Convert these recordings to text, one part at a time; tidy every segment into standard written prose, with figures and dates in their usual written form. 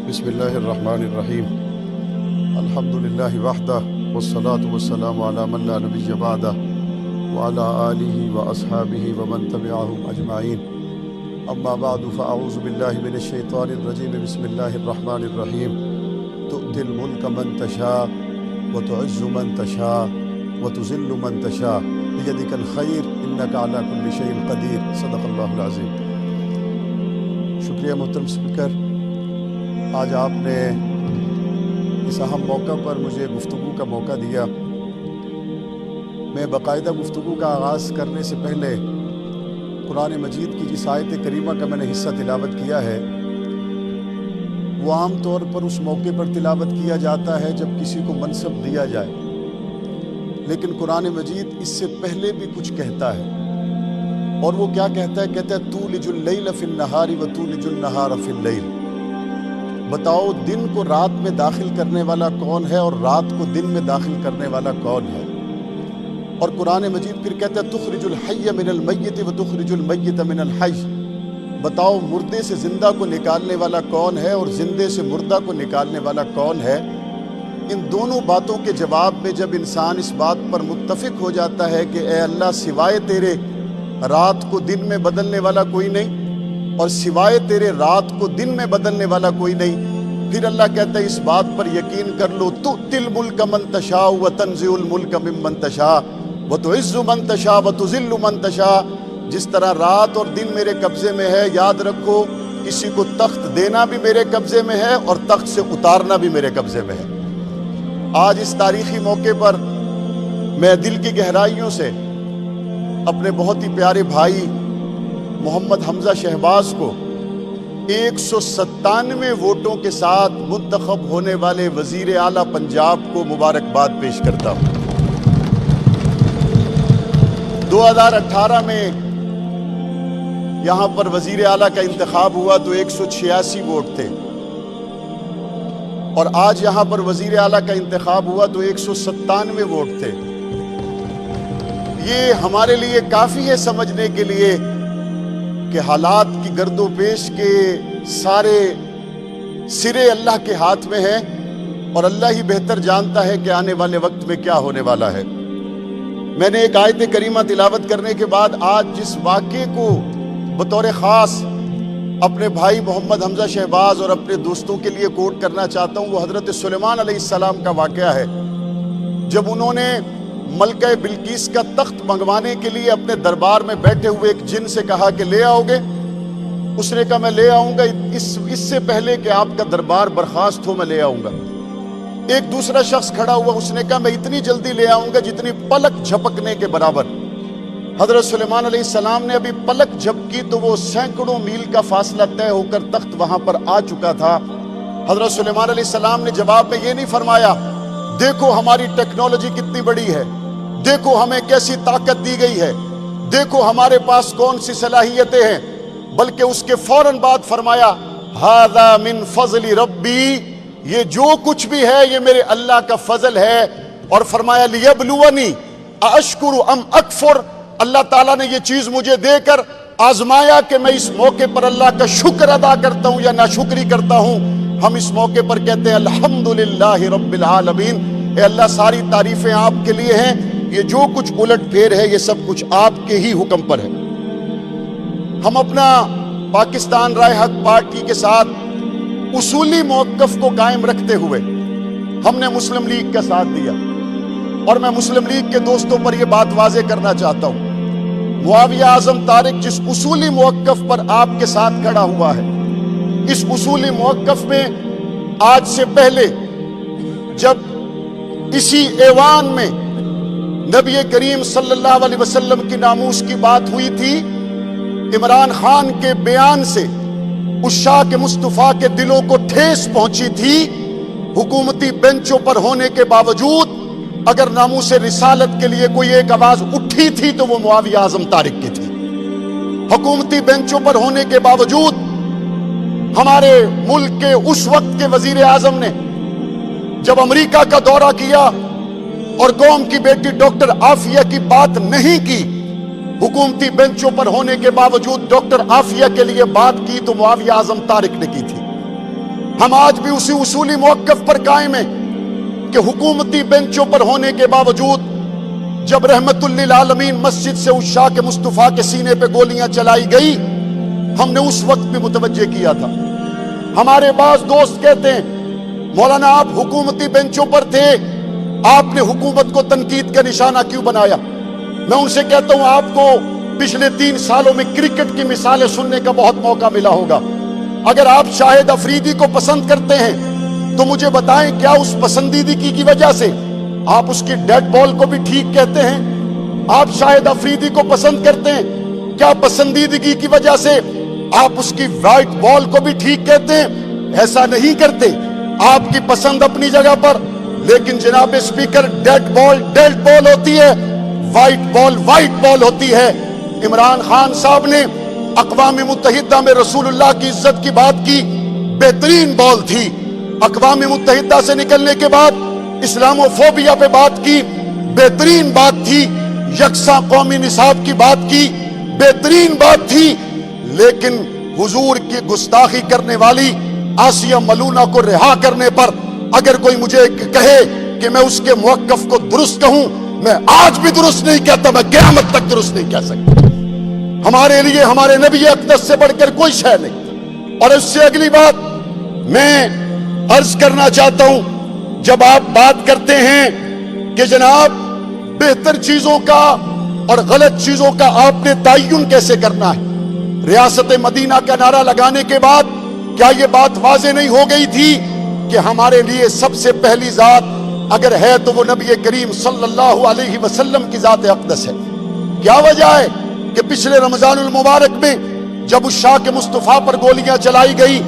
بسم اللہ الرحمن الرحیم الحمد للہ وحدہ والصلاة والسلام علی من لا نبی بعدہ وعلی آلہ واصحابہ ومن تبعہم اجمعین اما بعد فاعوذ باللہ من الشیطان الرجیم بسم اللہ الرحمن الرحیم تؤتی الملک من تشاء وتعز من تشاء وتذل من تشاء بیدک الخیر انک علی کل شیء قدیر صدق اللہ العظیم۔ شکریہ محترم اسپیکر، آج آپ نے اس اہم موقع پر مجھے گفتگو کا موقع دیا۔ میں باقاعدہ گفتگو کا آغاز کرنے سے پہلے قرآن مجید کی جس آیت کریمہ کا میں نے حصہ تلاوت کیا ہے وہ عام طور پر اس موقع پر تلاوت کیا جاتا ہے جب کسی کو منصب دیا جائے، لیکن قرآن مجید اس سے پہلے بھی کچھ کہتا ہے، اور وہ کیا کہتا ہے؟ کہتا ہے تولج اللیل فی النہار وتولج النہار فی اللیل۔ بتاؤ دن کو رات میں داخل کرنے والا کون ہے اور رات کو دن میں داخل کرنے والا کون ہے؟ اور قرآن مجید پھر کہتا ہے تخرج الحی من المیت وتخرج المیت من الحی۔ بتاؤ مردے سے زندہ کو نکالنے والا کون ہے اور زندے سے مردہ کو نکالنے والا کون ہے؟ ان دونوں باتوں کے جواب میں جب انسان اس بات پر متفق ہو جاتا ہے کہ اے اللہ سوائے تیرے رات کو دن میں بدلنے والا کوئی نہیں اور سوائے تیرے رات کو دن میں بدلنے والا کوئی نہیں، پھر اللہ کہتا ہے اس بات پر یقین کر لو تؤتی الملک من تشاء وتنزع الملک ممن تشاء وتعز من تشاء وتذل من تشاء۔ جس طرح رات اور دن میرے قبضے میں ہے، یاد رکھو کسی کو تخت دینا بھی میرے قبضے میں ہے اور تخت سے اتارنا بھی میرے قبضے میں ہے۔ آج اس تاریخی موقع پر میں دل کی گہرائیوں سے اپنے بہت ہی پیارے بھائی محمد حمزہ شہباز کو 197 ووٹوں کے ساتھ منتخب ہونے والے وزیر اعلیٰ پنجاب کو مبارکباد پیش کرتا ہوں۔ 2018 میں یہاں پر وزیر اعلیٰ کا انتخاب ہوا تو 186 ووٹ تھے، اور آج یہاں پر وزیر اعلیٰ کا انتخاب ہوا تو 197 ووٹ تھے۔ یہ ہمارے لیے کافی ہے سمجھنے کے لیے کہ حالات کی گرد و پیش کے سارے سرے اللہ کے ہاتھ میں ہیں، اور اللہ ہی بہتر جانتا ہے کہ آنے والے وقت میں کیا ہونے والا ہے۔ میں نے ایک آیت کریمہ تلاوت کرنے کے بعد آج جس واقعے کو بطور خاص اپنے بھائی محمد حمزہ شہباز اور اپنے دوستوں کے لیے کوٹ کرنا چاہتا ہوں، وہ حضرت سلیمان علیہ السلام کا واقعہ ہے۔ جب انہوں نے ملکہ بلقیس کا تخت منگوانے کے لیے اپنے دربار میں بیٹھے ہوئے ایک جن سے کہا کہ لے آؤ گے، اس نے کہا میں لے آؤں گا، اس سے پہلے کہ آپ کا دربار برخاست ہو میں لے آؤں گا۔ ایک دوسرا شخص کھڑا ہوا، اس نے کہا میں اتنی جلدی لے آؤں گا جتنی پلک جھپکنے کے برابر۔ حضرت سلیمان علیہ السلام نے ابھی پلک جھپکی تو وہ سینکڑوں میل کا فاصلہ طے ہو کر تخت وہاں پر آ چکا تھا۔ حضرت سلیمان علیہ السلام نے جواب میں یہ نہیں فرمایا دیکھو ہماری ٹیکنالوجی کتنی بڑی ہے، دیکھو ہمیں کیسی طاقت دی گئی ہے، دیکھو ہمارے پاس کون سی صلاحیتیں ہیں، بلکہ اس کے فوراً بعد فرمایا ھذا من فضل ربی، یہ جو کچھ بھی ہے یہ میرے اللہ کا فضل ہے، اور فرمایا لیبلونی ااشکر ام اکفر، اللہ تعالیٰ نے یہ چیز مجھے دے کر آزمایا کہ میں اس موقع پر اللہ کا شکر ادا کرتا ہوں یا ناشکری کرتا ہوں۔ ہم اس موقع پر کہتے ہیں الحمدللہ رب العالمین، اے اللہ ساری تعریفیں آپ کے لیے ہیں، یہ جو کچھ الٹ پھیر ہے یہ سب کچھ آپ کے ہی حکم پر ہے۔ ہم اپنا پاکستان رائے حق پارٹی کے ساتھ اصولی موقف کو قائم رکھتے ہوئے ہم نے مسلم لیگ کا ساتھ دیا، اور میں مسلم لیگ کے دوستوں پر یہ بات واضح کرنا چاہتا ہوں، معاویہ اعظم طارق جس اصولی موقف پر آپ کے ساتھ کھڑا ہوا ہے، اس اصولی موقف میں آج سے پہلے جب اسی ایوان میں نبی کریم صلی اللہ علیہ وسلم کی ناموس کی بات ہوئی تھی، عمران خان کے بیان سے عشاق مصطفیٰ کے دلوں کو ٹھیس پہنچی تھی۔ حکومتی بینچوں پر ہونے کے باوجود اگر ناموس رسالت کے لیے کوئی ایک آواز اٹھی تھی تو وہ معاویہ اعظم طارق کی تھی۔ حکومتی بینچوں پر ہونے کے باوجود ہمارے ملک کے اس وقت کے وزیر اعظم نے جب امریکہ کا دورہ کیا اور قوم کی بیٹی ڈاکٹر عافیہ کی بات نہیں کی، حکومتی بینچوں پر ہونے کے باوجود ڈاکٹر عافیہ کے لیے بات کی تو معاویہ اعظم طارق نے کی تھی۔ ہم آج بھی اسی اصولی موقف پر قائم ہیں کہ حکومتی بینچوں پر ہونے کے باوجود جب رحمت للعالمین مسجد سے عشاق مصطفیٰ کے سینے پہ گولیاں چلائی گئی، ہم نے اس وقت بھی متوجہ کیا تھا۔ ہمارے بعض دوست کہتے ہیں مولانا آپ حکومتی بینچوں پر تھے، آپ نے حکومت کو تنقید کا نشانہ کیوں بنایا؟ میں ان سے کہتا ہوں آپ کو پچھلے 3 سالوں میں کرکٹ کی مثالیں سننے کا بہت موقع ملا ہوگا۔ اگر آپ شاہد افریدی کو پسند کرتے ہیں تو مجھے بتائیں کیا اس پسندیدگی کی وجہ سے آپ اس کی ڈیڈ بال کو بھی ٹھیک کہتے ہیں؟ آپ شاہد افریدی کو پسند کرتے ہیں، کیا پسندیدگی کی وجہ سے آپ اس کی وائٹ بال کو بھی ٹھیک کہتے ہیں؟ ایسا نہیں کرتے۔ آپ کی پسند اپنی جگہ پر، لیکن جناب اسپیکر ڈیڈ بال ہوتی ہے، وائٹ بال ہوتی ہے۔ عمران خان صاحب نے اقوام متحدہ میں رسول اللہ کی عزت کی بات کی، بہترین بال تھی۔ اقوام متحدہ سے نکلنے کے بعد اسلاموفوبیا پہ بات کی، بہترین بات تھی۔ یکساں قومی نصاب کی بات کی، بہترین بات تھی۔ لیکن حضور کی گستاخی کرنے والی آسیہ ملونہ کو رہا کرنے پر اگر کوئی مجھے کہے کہ میں اس کے موقف کو درست کہوں، میں آج بھی درست نہیں کہتا، میں قیامت تک درست نہیں کہہ سکتا۔ ہمارے لیے ہمارے نبی اقدس سے بڑھ کر کوئی شے نہیں۔ اور اس سے اگلی بات میں عرض کرنا چاہتا ہوں، جب آپ بات کرتے ہیں کہ جناب بہتر چیزوں کا اور غلط چیزوں کا آپ نے تعین کیسے کرنا ہے، ریاست مدینہ کا نعرہ لگانے کے بعد کیا یہ بات واضح نہیں ہو گئی تھی کہ ہمارے لیے سب سے پہلی ذات اگر ہے تو وہ نبی کریم صلی اللہ علیہ وسلم کی ذات اقدس ہے؟ کیا وجہ ہے کہ پچھلے رمضان المبارک میں جب عشاق مصطفیٰ پر گولیاں چلائی گئی،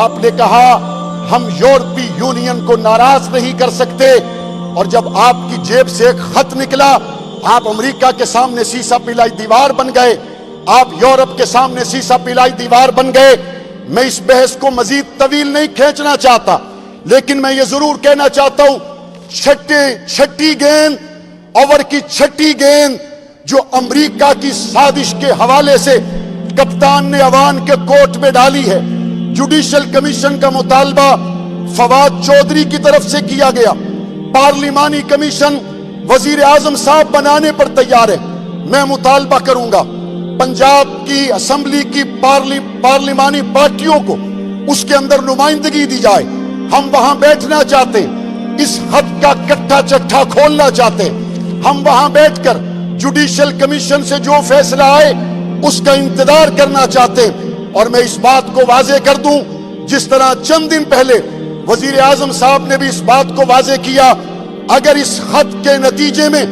آپ نے کہا ہم یورپی یونین کو ناراض نہیں کر سکتے، اور جب آپ کی جیب سے ایک خط نکلا آپ امریکہ کے سامنے سیسا پلائی دیوار بن گئے، آپ یورپ کے سامنے سیسا پلائی دیوار بن گئے۔ میں اس بحث کو مزید طویل نہیں کھینچنا چاہتا، لیکن میں یہ ضرور کہنا چاہتا ہوں چھٹی گیند، اوور کی چھٹی گیند جو امریکہ کی سازش کے حوالے سے کپتان نے عوان کے کورٹ میں ڈالی ہے، جوڈیشل کمیشن کا مطالبہ فواد چودھری کی طرف سے کیا گیا، پارلیمانی کمیشن وزیر اعظم صاحب بنانے پر تیار ہے۔ میں مطالبہ کروں گا پنجاب کی اسمبلی کی پارلیمانی پارٹیوں کو اس کے اندر نمائندگی دی جائے۔ ہم وہاں بیٹھنا چاہتے ہیں، اس خط کا کٹھا چٹھا کھولنا چاہتے ہیں، ہم وہاں بیٹھ کر جوڈیشل کمیشن سے جو فیصلہ آئے اس کا انتظار کرنا چاہتے ہیں۔ اور میں اس بات کو واضح کر دوں، جس طرح چند دن پہلے وزیر اعظم صاحب نے بھی اس بات کو واضح کیا، اگر اس خط کے نتیجے میں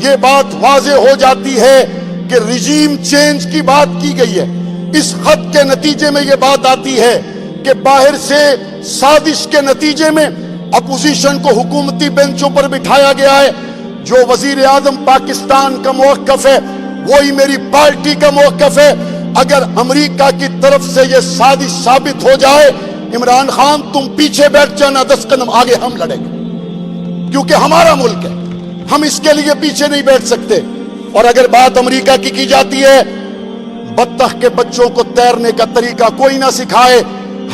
یہ بات واضح ہو جاتی ہے کہ رجیم چینج کی بات کی گئی ہے، اس خط کے نتیجے میں یہ بات آتی ہے کہ باہر سے سازش کے نتیجے میں اپوزیشن کو حکومتی بینچوں پر بٹھایا گیا ہے، جو وزیر اعظم پاکستان کا موقف ہے وہی میری پارٹی کا موقف ہے۔ اگر امریکہ کی طرف سے یہ سازش ثابت ہو جائے، عمران خان تم پیچھے بیٹھ جانا، 10 قدم آگے ہم لڑیں گے، کیونکہ ہمارا ملک ہے، ہم اس کے لیے پیچھے نہیں بیٹھ سکتے۔ اور اگر بات امریکہ کی جاتی ہے، بطخ کے بچوں کو تیرنے کا طریقہ کوئی نہ سکھائے،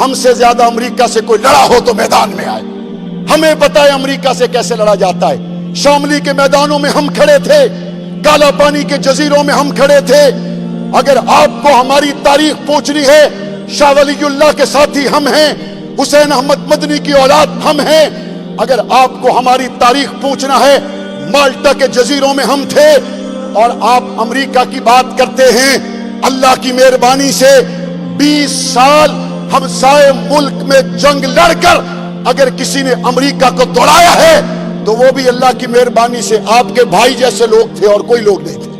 ہم سے زیادہ امریکہ سے کوئی لڑا ہو تو میدان میں آئے، ہمیں پتہ ہے امریکہ سے کیسے لڑا جاتا ہے۔ شاملی کے میدانوں میں ہم کھڑے تھے، کالا پانی کے جزیروں میں ہم کھڑے تھے۔ اگر آپ کو ہماری تاریخ پوچھنی ہے، شاہ ولی اللہ کے ساتھی ہم ہیں، حسین احمد مدنی کی اولاد ہم ہیں۔ اگر آپ کو ہماری تاریخ پوچھنا ہے، مالٹا کے جزیروں میں ہم تھے، اور آپ امریکہ کی بات کرتے ہیں۔ اللہ کی مہربانی سے 20 سال ہمسائے ملک میں جنگ لڑ کر اگر کسی نے امریکہ کو دوڑایا ہے تو وہ بھی اللہ کی مہربانی سے آپ کے بھائی جیسے لوگ تھے اور کوئی لوگ نہیں تھے۔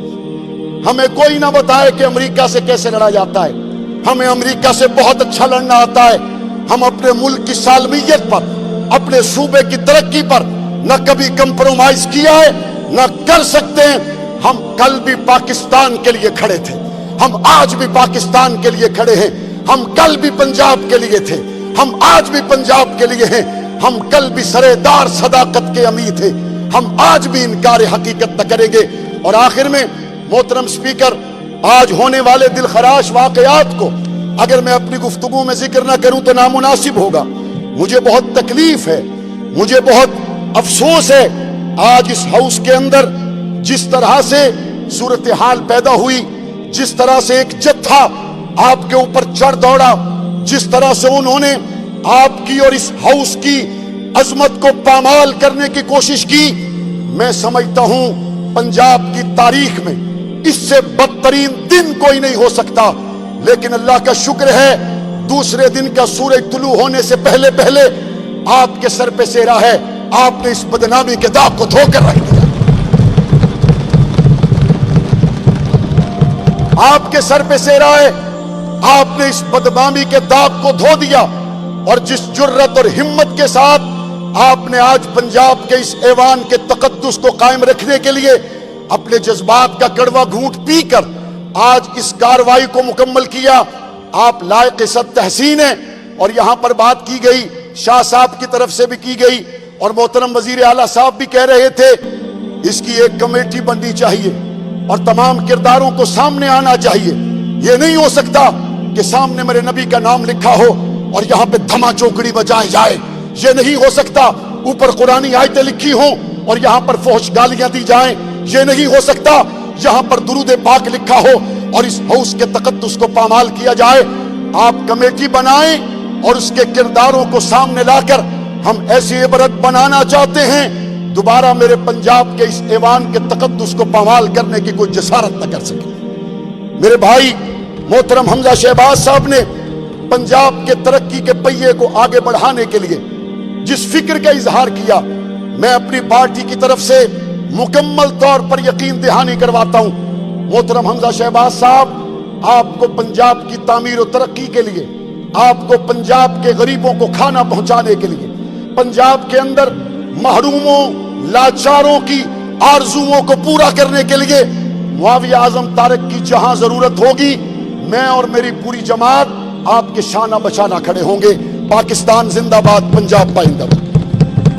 ہمیں کوئی نہ بتائے کہ امریکہ سے کیسے لڑا جاتا ہے، ہمیں امریکہ سے بہت اچھا لڑنا آتا ہے۔ ہم اپنے ملک کی سالمیت پر، اپنے صوبے کی ترقی پر نہ کبھی کمپرومائز کیا ہے، نہ کر سکتے ہیں۔ ہم کل بھی پاکستان کے لیے کھڑے تھے، ہم آج بھی پاکستان کے لیے کھڑے ہیں، ہم کل بھی پنجاب کے لیے تھے، ہم آج بھی پنجاب کے لیے ہیں، ہم کل بھی سرےدار صداقت کے امید تھے، ہم آج بھی انکار حقیقت نہ کریں گے۔ اور آخر میں محترم سپیکر، آج ہونے والے دل خراش واقعات کو اگر میں اپنی گفتگو میں ذکر نہ کروں تو نامناسب ہوگا، مجھے بہت تکلیف ہے، مجھے بہت افسوس ہے، آج اس ہاؤس کے اندر جس طرح سے صورتحال پیدا ہوئی، جس طرح سے ایک جتھا آپ کے اوپر چڑھ دوڑا، جس طرح سے انہوں نے آپ کی اور اس ہاؤس کی عظمت کو پامال کرنے کی کوشش کی، میں سمجھتا ہوں پنجاب کی تاریخ میں اس سے بدترین دن کوئی نہیں ہو سکتا۔ لیکن اللہ کا شکر ہے، دوسرے دن کا سورج طلوع ہونے سے پہلے پہلے آپ کے سر پہ سہرا ہے، آپ نے اس بدنامی کے داغ کو دھو کر رکھ دیا۔ آپ کے سر پہ سہرا ہے، آپ نے اس بدنامی کے داغ کو دھو دیا، اور جس جرت اور ہمت کے ساتھ آپ نے آج پنجاب کے اس ایوان کے تقدس کو قائم رکھنے کے لیے اپنے جذبات کا کڑوا گھونٹ پی کر آج اس کارروائی کو مکمل کیا، آپ لائق صد تحسین ہیں۔ اور یہاں پر بات کی گئی، شاہ صاحب کی طرف سے بھی کی گئی، اور محترم وزیر اعلیٰ صاحب بھی کہہ رہے تھے اس کی ایک کمیٹی بننی چاہیے اور تمام کرداروں کو سامنے آنا چاہیے۔ یہ نہیں ہو سکتا کہ سامنے میرے نبی کا نام لکھا ہو اور یہاں پہ دھما چوکڑی بجائے جائے، یہ نہیں ہو سکتا اوپر قرآنی آیتیں لکھی ہوں اور یہاں پر فحش گالیاں دی جائیں، یہ نہیں ہو سکتا یہاں پر درود پاک لکھا ہو اور اس ہاؤس کے تقدس کو پامال کیا جائے۔ آپ کمیٹی بنائیں اور اس کے کرداروں کو سامنے لا کر ہم ایسی عبرت بنانا چاہتے ہیں، دوبارہ میرے پنجاب کے اس ایوان کے تقدس کو پامال کرنے کی کوئی جسارت نہ کر سکے۔ میرے بھائی محترم حمزہ شہباز صاحب نے پنجاب کے ترقی کے پہیے کو آگے بڑھانے کے لیے جس فکر کا اظہار کیا، میں اپنی پارٹی کی طرف سے مکمل طور پر یقین دہانی کرواتا ہوں۔ محترم حمزہ شہباز صاحب، آپ کو پنجاب کی تعمیر و ترقی کے لیے، آپ کو پنجاب کے غریبوں کو کھانا پہنچانے کے لیے، پنجاب کے اندر محروموں لاچاروں کی آرزوؤں کو پورا کرنے کے لیے معاویہ اعظم طارق کی جہاں ضرورت ہوگی، میں اور میری پوری جماعت آپ کے شانہ بشانہ کھڑے ہوں گے۔ پاکستان زندہ باد، پنجاب پائندہ۔